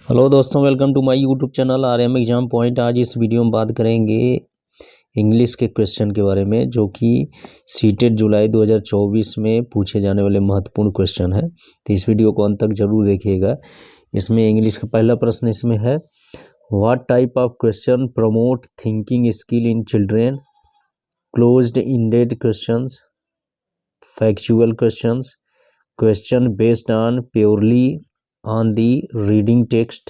Hello दोस्तों, welcome to my YouTube channel RM exam point. आज इस वीडियो में बात करेंगे इंग्लिश के क्वेश्चन के बारे में, जो कि सीटेट जुलाई 2024 में पूछे जाने वाले महत्वपूर्ण क्वेश्चन है। तो इस वीडियो को अंत तक जरूर देखिएगा। इसमें इंग्लिश का पहला प्रश्न इसमें है, what type of question promote thinking skill in children? Closed ended questions, factual questions, question based on purely on the reading text,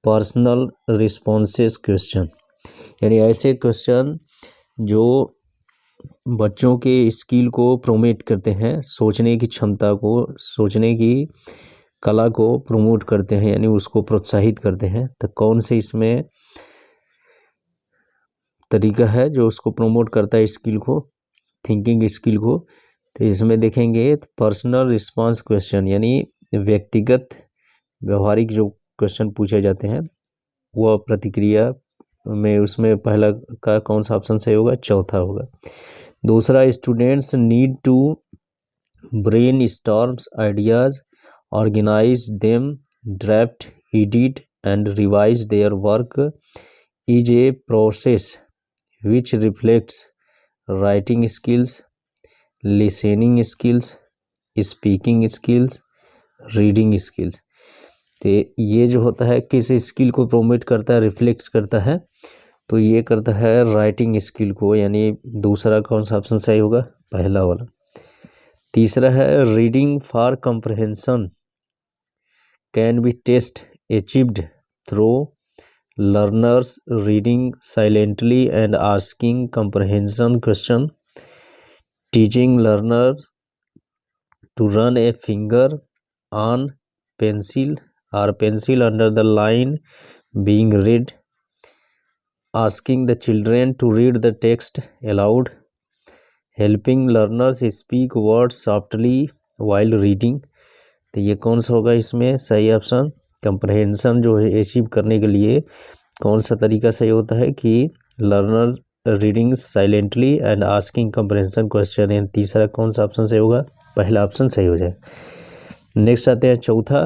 personal responses question. यानी ऐसे क्वेश्चन जो बच्चों के स्किल को प्रोमोट करते हैं, सोचने की क्षमता को, सोचने की कला को प्रोमोट करते हैं, यानी उसको प्रोत्साहित करते हैं। तो कौन से इसमें तरीका है जो उसको प्रोमोट करता है स्किल को, थिंकिंग स्किल को? तो इसमें देखेंगे पर्सनल रिस्पॉन्स क्वेश्चन, यानी व्यक्तिगत व्यवहारिक जो क्वेश्चन पूछे जाते हैं वह प्रतिक्रिया में, उसमें पहला का कौन सा ऑप्शन सही होगा? चौथा होगा। दूसरा, students need to brain storms ideas, organise them, draft, edit and revise their work is a process which reflects writing skills, listening skills, speaking skills, reading skills. तो ये जो होता है किस स्किल को प्रोमोट करता है, रिफ्लेक्ट करता है? तो ये करता है राइटिंग स्किल को, यानी दूसरा कौन सा ऑप्शन सही होगा? पहला वाला। तीसरा है reading for comprehension can be test achieved through learners reading silently and asking comprehension question, teaching learner to run a finger on pencil or pencil under the line being read, asking the children to read the text aloud, helping learners speak words softly while reading। तो ये कौन सा होगा इसमें सही option? Comprehension जो है achieve करने के लिए कौन सा तरीका सही होता है कि learner reading silently and asking comprehension question. And तीसरा कौन सा ऑप्शन सही होगा? पहला ऑप्शन सही हो जाए। नेक्स्ट आते हैं चौथा,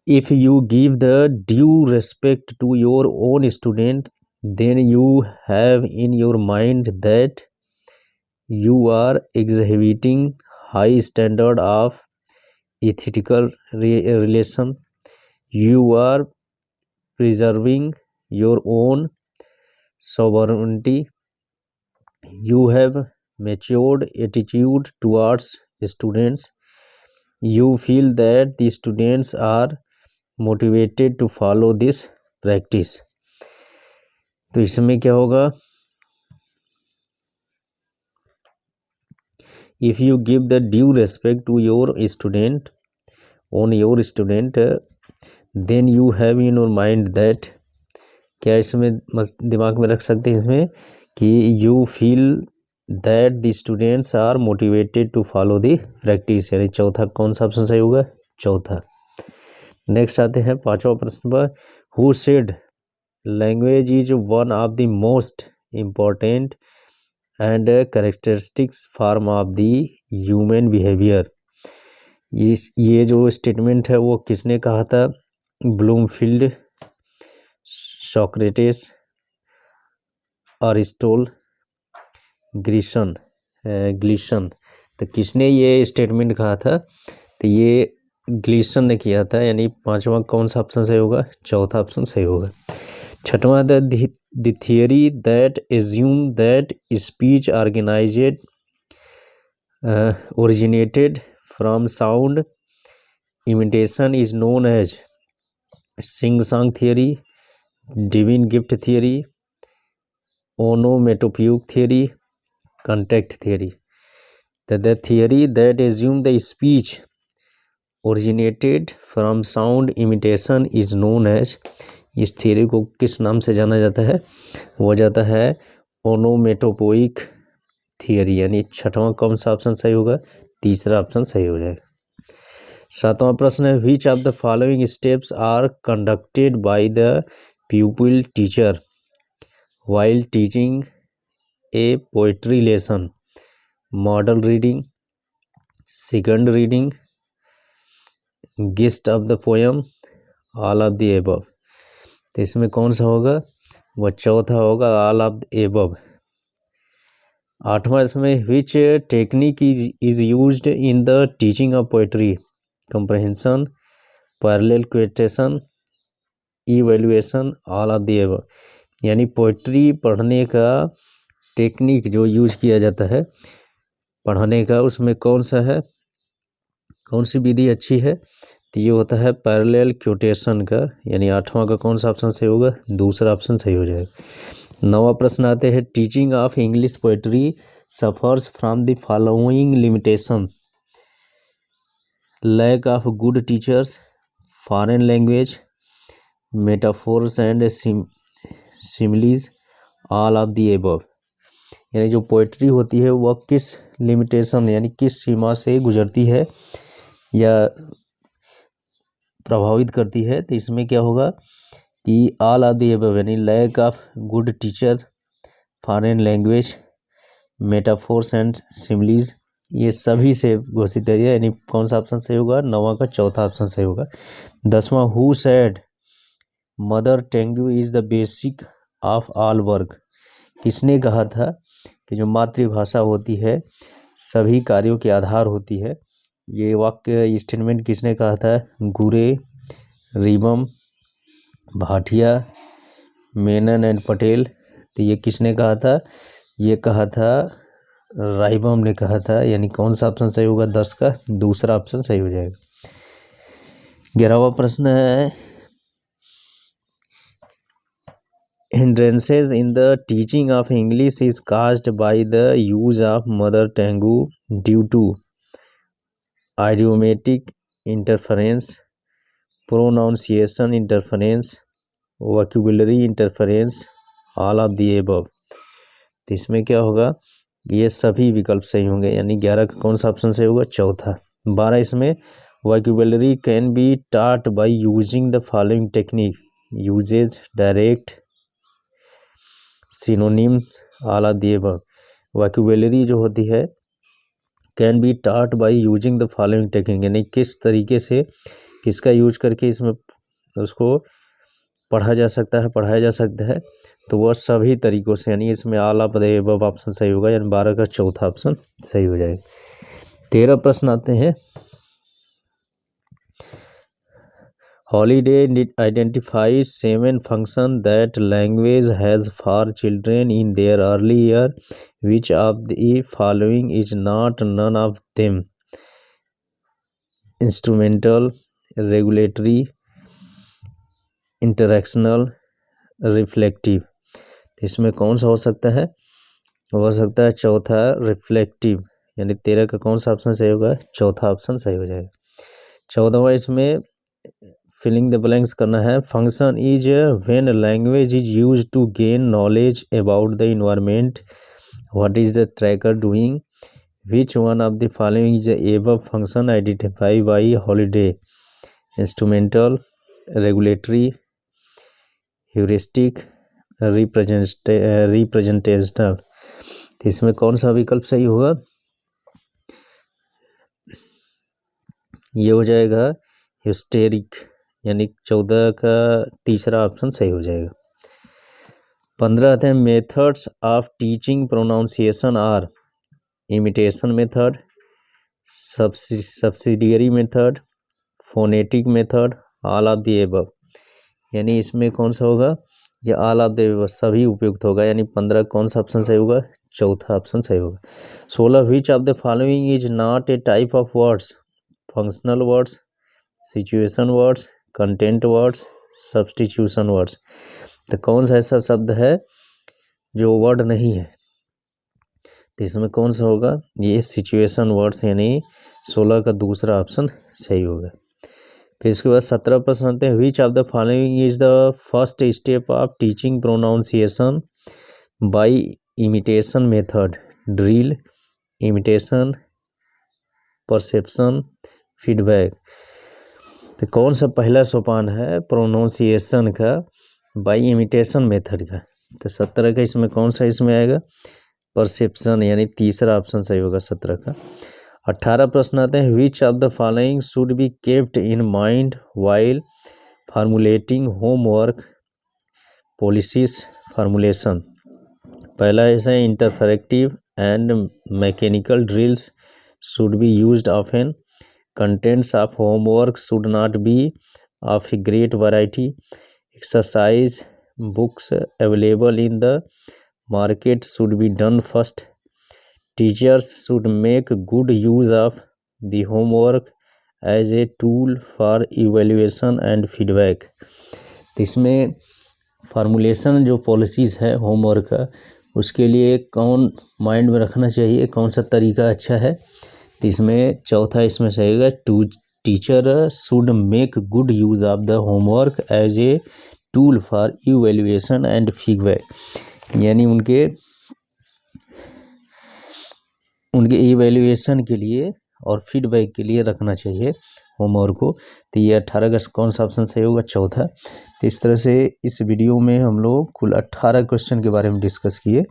if you give the due respect to your own student, then you have in your mind that you are exhibiting high standard of ethical relation, you are preserving your own sovereignty, you have matured attitude towards students, you feel that the students are motivated to follow this practice. तो इसमें क्या होगा? If you give the due respect to your student on your student, then you have in your mind that, क्या इसमें दिमाग में रख सकते हैं इसमें कि you feel that the students are motivated to follow the practice, यानी चौथा कौन सा ऑप्शन सही होगा? चौथा। नेक्स्ट आते हैं पांचवा प्रश्न पर, who said language is one of the most important and characteristics form of the human behaviour. ये जो स्टेटमेंट है वो किसने कहा था? Bloomfield, Socrates, Aristotle, Gleason. तो किसने ये स्टेटमेंट कहा था? तो ये ग्लीसन ने किया था, यानी पांचवा कौन सा ऑप्शन सही होगा? चौथा ऑप्शन सही होगा। छठवां, the theory that assume that speech organized originated from sound imitation is known as sing song theory, divine gift theory, onomatopoeic theory, contact theory. The theory that assume the speech originated from sound imitation is known as, इस थियरी को किस नाम से जाना जाता है? वो जाता है ओनोमेटोपोइक थियरी, यानी छठवां कौन सा ऑप्शन सही होगा? तीसरा ऑप्शन सही हो जाएगा। सातवां प्रश्न है, which of the following steps are conducted by the pupil teacher while teaching a poetry lesson? Model reading, second reading, gist of the poem, all of the above. तो इसमें कौन सा होगा, वह चौथा होगा, ऑल ऑफ द एबव। आठवां इसमें which technique is used in the teaching of poetry, comprehension, parallel quotation, evaluation, all of the above. यानी पोएट्री पढ़ने का टेक्निक जो यूज किया जाता है पढ़ाने का, उसमें कौन सा है, कौन सी विधि अच्छी है, तो ये होता है पैरेलल क्वेटेशन का। यानी आठवां का कौन सा ऑप्शन सही होगा, दूसरा ऑप्शन सही हो जाएगा। नौवां प्रश्न आते हैं, teaching of English poetry suffers from the following limitation, lack of good teachers, foreign language, metaphors and similes, all of the above. यानी जो पोएट्री होती है वह किस लिमिटेशन यानी किस सीमा से गुजरती है या प्रभावित करती है, तो इसमें क्या होगा कि ऑल ऑफ द एबव यानी lack of good teacher, foreign language, metaphors and similes, ये सभी से घोषित है। यानी कौन सा ऑप्शन सही होगा, नौवां का चौथा ऑप्शन सही होगा। 10वां, who said mother tongue is the basic of all work, किसने कहा था कि जो मातृभाषा होती है सभी कार्यों के आधार होती है। ये वाक्य स्टेटमेंट किसने कहा था, गुरे, रिबम, भाटिया, मेनन एंड पटेल। तो ये किसने कहा था, ये कहा था राइबम ने कहा था। यानी कौन सा ऑप्शन सही होगा, 10 का दूसरा ऑप्शन सही हो जाएगा। 11वां प्रश्न है, hindrances in the teaching of English is caused by the use of mother tongue due to idiomatic interference, pronunciation interference, vocabulary interference, all of the above। तो इसमें क्या होगा, ये सभी विकल्प सही होंगे। यानी 11 का कौन सा ऑप्शन सही होगा, चौथा। 12 इसमें vocabulary can be taught by using the following technique, uses, direct, synonyms, all of the above. Vocabulary जो होती है can be taught by using the following technique, यानी किस तरीके से किसका यूज करके इसमें उसको पढ़ा जा सकता है, पढ़ाया जा सकता है, तो वह सभी तरीकों से। यानी इसमें all of the above option सही होगा, यानी 12 का चौथा ऑप्शन सही हो जाएगा। 13 प्रश्न आते हैं, Holiday identifies 7 functions that language has for children in their early year. Which of the following is not none of them? Instrumental, regulatory, interactional, reflective। इसमें कौन सा हो सकता है, हो सकता है चौथा रिफ्लेक्टिव। यानी 13 का कौन सा ऑप्शन सही होगा, चौथा ऑप्शन सही हो जाएगा। 14वां इसमें फिलिंग द ब्लैंक्स करना है। Function is when language is use to gain knowledge about the environment, what is the tracker doing, which one of the following is above function identify by Halliday, instrumental, regulatory, heuristic, representational. तो इसमें कौन सा विकल्प सही होगा, ये हो जाएगा हिस्टेरिक। यानी 14 का तीसरा ऑप्शन सही हो जाएगा। 15 आते हैं, methods of teaching pronunciation are imitation method, subsidiary method, phonetic method, all of the above. यानी इसमें कौन सा होगा, ये ऑल ऑफ द एबव सभी उपयुक्त होगा। यानी 15 कौन सा ऑप्शन सही होगा, चौथा ऑप्शन सही होगा। 16 विच of the following is not a type of words, functional words, situation words, content words, substitution words. तो कौन सा ऐसा शब्द है जो वर्ड नहीं है, तो इसमें कौन सा होगा, ये सिचुएशन वर्ड्स। यानी 16 का दूसरा ऑप्शन सही होगा। फिर इसके बाद 17 प्रश्न आते हैं, which of the following is the first step of teaching pronunciation by imitation method, drill, imitation, perception, feedback. तो कौन सा पहला सोपान है प्रोनाउंसिएशन का बाय इमिटेशन मेथड का, तो 17 का इसमें कौन सा इसमें आएगा, परसेप्शन। यानी तीसरा ऑप्शन सही होगा 17 का। 18 प्रश्न आते हैं, which of the following should be kept in mind while formulating homework policies formulation. पहला ऐसा है interactive and mechanical drills should be used often. Contents of homework should not be of a great variety. Exercise books available in the market should be done first. Teachers should make good use of the homework as a tool for evaluation and feedback. तो इसमें formulation जो policies है homework का, उसके लिए कौन mind में रखना चाहिए, कौन सा तरीका अच्छा है। तो इसमें चौथा इसमें रहेगा teacher should make good use of the homework as a tool for evaluation and feedback. यानी उनके इवेल्युएशन के लिए और फीडबैक के लिए रखना चाहिए होमवर्क को। तो ये 18 का कौन सा ऑप्शन सही होगा? चौथा। तो इस तरह से इस वीडियो में हम लोग कुल 18 क्वेश्चन के बारे में डिस्कस किए,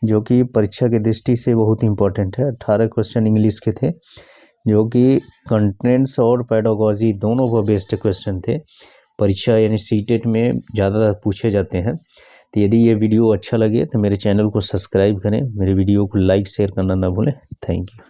जो कि परीक्षा की दृष्टि से बहुत इंपॉर्टेंट है। 18 क्वेश्चन इंग्लिश के थे, जो कि कंटेंट्स और पेडागोजी दोनों पर बेस्ड क्वेश्चन थे। परीक्षा यानी सीटेट में ज़्यादातर पूछे जाते हैं। तो यदि ये वीडियो अच्छा लगे तो मेरे चैनल को सब्सक्राइब करें, मेरे वीडियो को लाइक शेयर करना ना भूलें। Thank you.